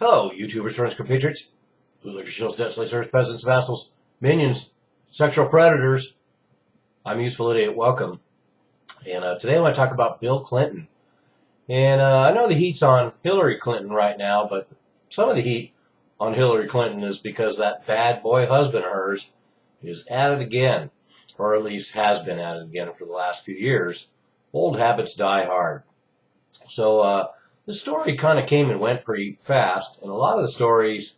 Hello, YouTubers, friends, compatriots, bootlickers, shills, debt slayers, peasants, vassals, minions, sexual predators. I'm Useful Idiot. Welcome. And today I want to talk about Bill Clinton. And I know the heat's on Hillary Clinton right now, but some of the heat on Hillary Clinton is because that bad boy husband of hers is at it again, or at least has been at it again for the last few years. Old habits die hard. So the story kind of came and went pretty fast, and a lot of the stories,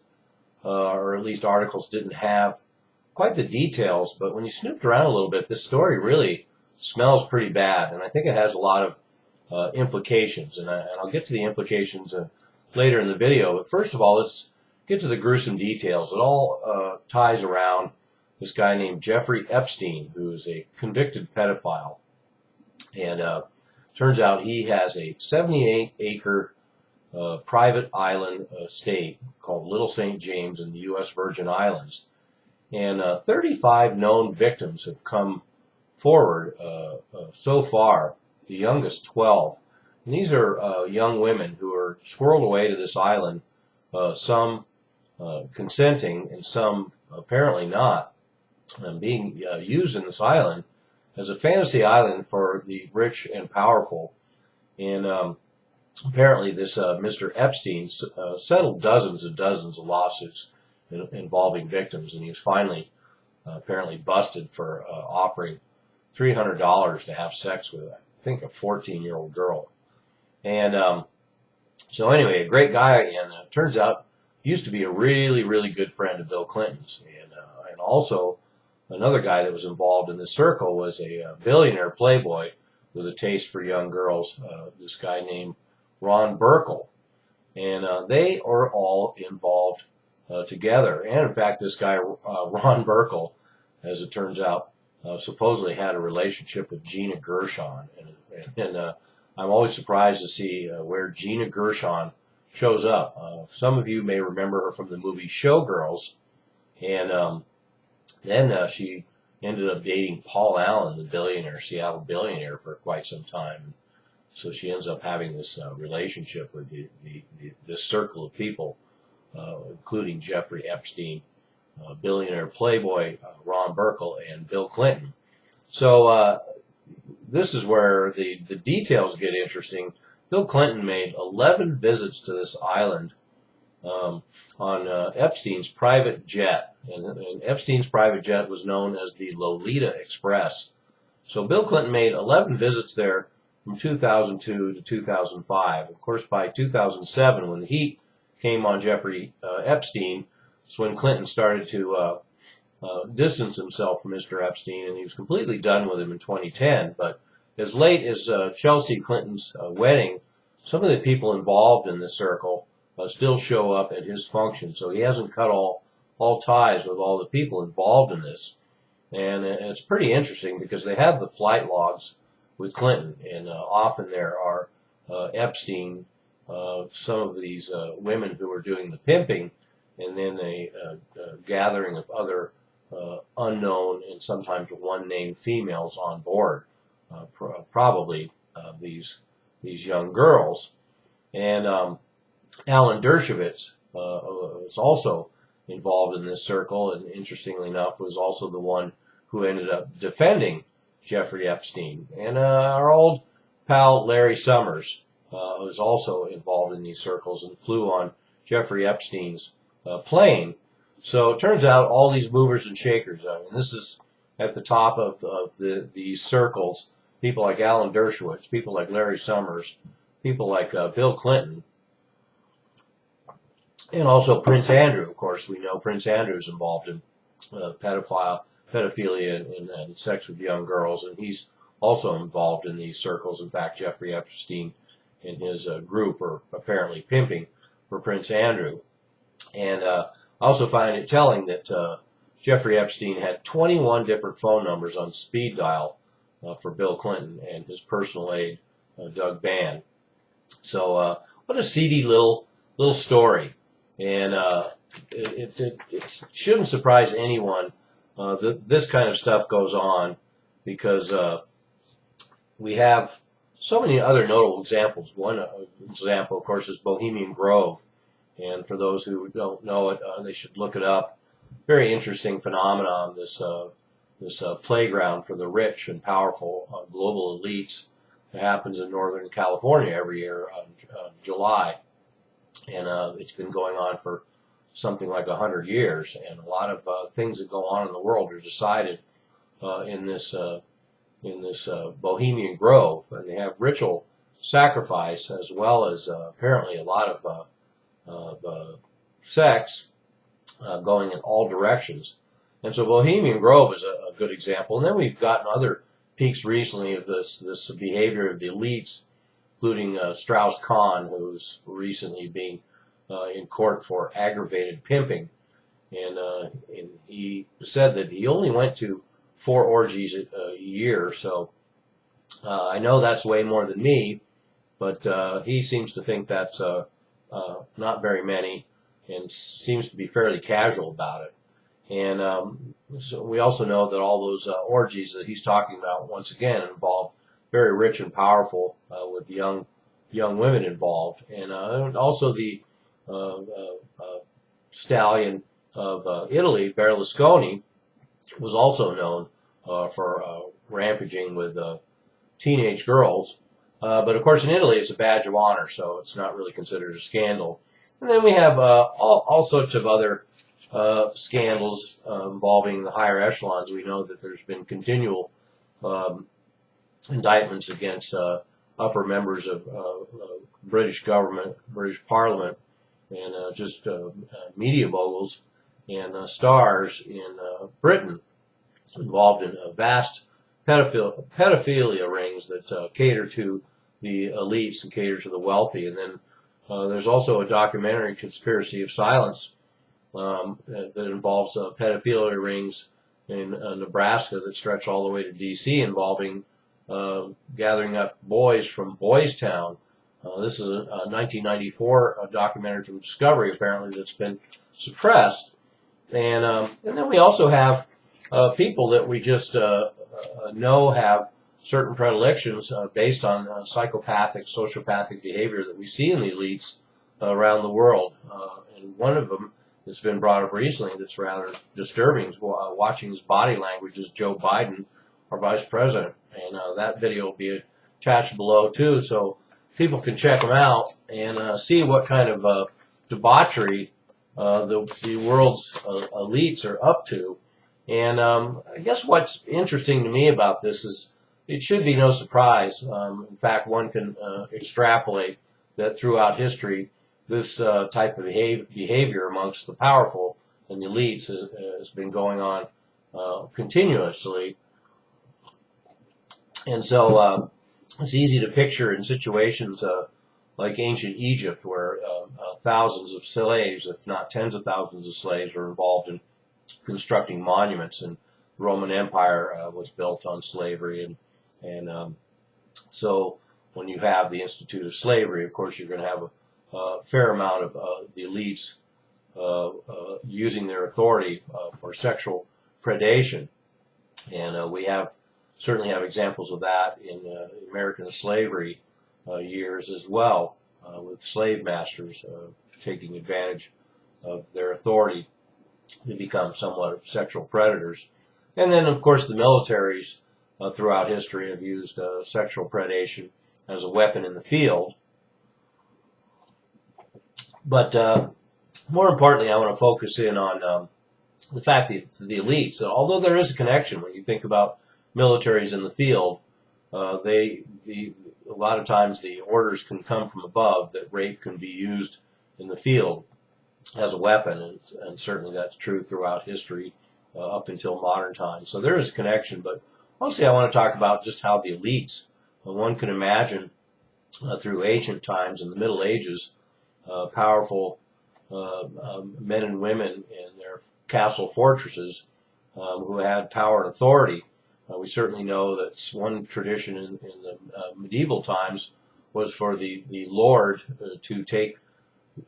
or at least articles, didn't have quite the details. But when you snooped around a little bit, this story really smells pretty bad, and I think it has a lot of implications. And I'll get to the implications later in the video. But first of all, let's get to the gruesome details. It all ties around this guy named Jeffrey Epstein, who is a convicted pedophile. And turns out he has a 78-acre private island state called Little St. James in the U.S. Virgin Islands. And 35 known victims have come forward so far, the youngest 12. And these are young women who are squirreled away to this island, some consenting and some apparently not, being used in this island as a fantasy island for the rich and powerful. And apparently this Mr. Epstein settled dozens and dozens of lawsuits involving victims, and he was finally apparently busted for offering $300 to have sex with, I think, a 14-year-old girl. And so anyway, a great guy, and turns out he used to be a really, really good friend of Bill Clinton's. And also another guy that was involved in this circle was a billionaire playboy with a taste for young girls, this guy named Ron Burkle. And they are all involved together. And in fact, this guy, Ron Berkel, as it turns out, supposedly had a relationship with Gina Gershon. And I'm always surprised to see where Gina Gershon shows up. Some of you may remember her from the movie Showgirls. And then she ended up dating Paul Allen, the billionaire, Seattle billionaire, for quite some time. So she ends up having this relationship with this circle of people, including Jeffrey Epstein, billionaire playboy Ron Burkle, and Bill Clinton. So this is where the details get interesting. Bill Clinton made 11 visits to this island on Epstein's private jet. And Epstein's private jet was known as the Lolita Express. So Bill Clinton made 11 visits there from 2002 to 2005. Of course, by 2007, when the heat came on Jeffrey Epstein, it's when Clinton started to distance himself from Mr. Epstein, and he was completely done with him in 2010. But as late as Chelsea Clinton's wedding, some of the people involved in this circle still show up at his function. So he hasn't cut all ties with all the people involved in this. And it's pretty interesting because they have the flight logs with Clinton, and often there are Epstein, some of these women who are doing the pimping, and then a gathering of other unknown and sometimes one-name females on board, probably these young girls. And Alan Dershowitz was also involved in this circle, and interestingly enough was also the one who ended up defending Jeffrey Epstein. And our old pal Larry Summers was also involved in these circles and flew on Jeffrey Epstein's plane. So it turns out all these movers and shakers, and this is at the top of these circles, people like Alan Dershowitz, people like Larry Summers, people like Bill Clinton, and also Prince Andrew. Of course, we know Prince Andrew is involved in pedophilia and sex with young girls, and he's also involved in these circles. In fact, Jeffrey Epstein and his group are apparently pimping for Prince Andrew. And I also find it telling that Jeffrey Epstein had 21 different phone numbers on speed dial for Bill Clinton and his personal aide, Doug Bann. So what a seedy little story. And it shouldn't surprise anyone that this kind of stuff goes on, because we have so many other notable examples. One example, of course, is Bohemian Grove And for those who don't know it, they should look it up. Very interesting phenomenon, this playground for the rich and powerful global elites. It happens in Northern California every year on July. And it's been going on for something like 100 years. And a lot of things that go on in the world are decided in this Bohemian Grove. And they have ritual sacrifice as well as apparently a lot of sex going in all directions. And so Bohemian Grove is a good example. And then we've gotten other peaks recently of this behavior of the elites, including Strauss-Kahn, who's recently being in court for aggravated pimping. And he said that he only went to 4 orgies a year. So I know that's way more than me, but he seems to think that's not very many, and seems to be fairly casual about it. And so we also know that all those orgies that he's talking about, once again, involve very rich and powerful with young women involved. And also the stallion of Italy, Berlusconi, was also known for rampaging with teenage girls. But of course in Italy it's a badge of honor, so it's not really considered a scandal. And then we have all sorts of other scandals involving the higher echelons. We know that there's been continual indictments against upper members of British government, British Parliament, and just media moguls and stars in Britain involved in vast pedophilia rings that cater to the elites and cater to the wealthy. And then there's also a documentary, Conspiracy of Silence, that involves pedophilia rings in Nebraska that stretch all the way to D.C., involving gathering up boys from Boys Town. This is a 1994 documentary from Discovery, apparently, that's been suppressed. And then we also have people that we just know have certain predilections based on psychopathic, sociopathic behavior that we see in the elites around the world. And one of them that's been brought up recently that's rather disturbing is watching his body language is Joe Biden, our vice president. And that video will be attached below too, so people can check them out and see what kind of debauchery the world's elites are up to. And I guess what's interesting to me about this is it should be no surprise. In fact, one can extrapolate that throughout history, this type of behavior amongst the powerful and the elites has been going on continuously. And so it's easy to picture in situations like ancient Egypt, where thousands of slaves, if not tens of thousands of slaves, were involved in constructing monuments, and the Roman Empire was built on slavery. And so when you have the Institute of Slavery, of course, you're going to have a fair amount of the elites using their authority for sexual predation. And we certainly have examples of that in American slavery years as well, with slave masters taking advantage of their authority to become somewhat sexual predators. And then, of course, the militaries throughout history have used sexual predation as a weapon in the field. But more importantly, I want to focus in on the fact that the elites, although there is a connection when you think about militaries in the field, a lot of times the orders can come from above that rape can be used in the field as a weapon, and certainly that's true throughout history up until modern times. So there is a connection, but mostly I want to talk about just how the elites, one can imagine through ancient times in the Middle Ages, powerful men and women in their castle fortresses who had power and authority. We certainly know that one tradition in the medieval times was for the lord to take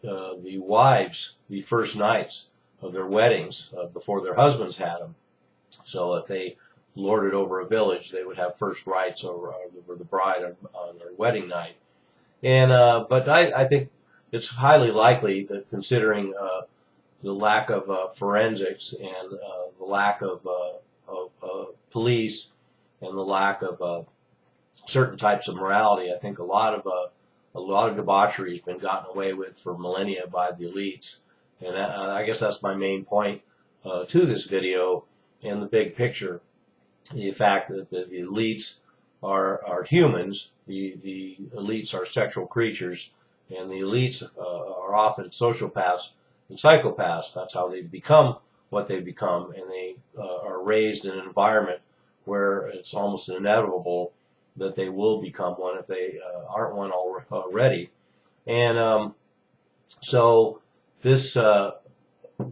the wives the first nights of their weddings before their husbands had them. So if they lorded over a village, they would have first rights over the bride on their wedding night. And but I think it's highly likely that, considering the lack of forensics and the lack of police and the lack of certain types of morality, I think a lot of debauchery has been gotten away with for millennia by the elites. And I guess that's my main point to this video in the big picture. The fact that the elites are humans, the elites are sexual creatures, and the elites are often sociopaths and psychopaths. That's how they become what they become, and they are raised in an environment where it's almost inevitable that they will become one if they aren't one already. And so this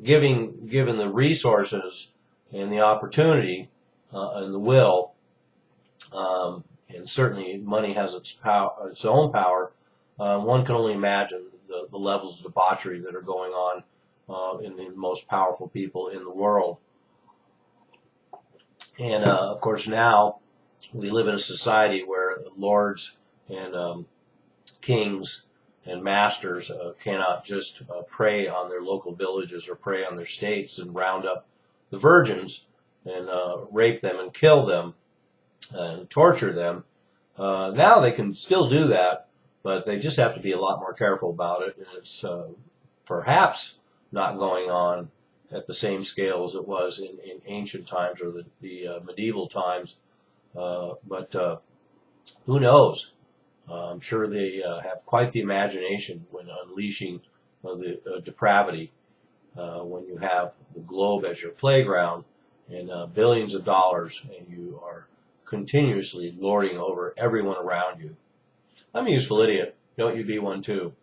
given the resources and the opportunity and the will, and certainly money has its own power, one can only imagine the levels of debauchery that are going on in the most powerful people in the world. And of course, now we live in a society where lords and kings and masters cannot just prey on their local villages or prey on their states and round up the virgins and rape them and kill them and torture them. Now they can still do that, but they just have to be a lot more careful about it. And it's perhaps not going on at the same scale as it was in ancient times or the medieval times. But who knows? I'm sure they have quite the imagination when unleashing the depravity. When you have the globe as your playground and billions of dollars, and you are continuously lording over everyone around you. I'm a useful idiot. Don't you be one too.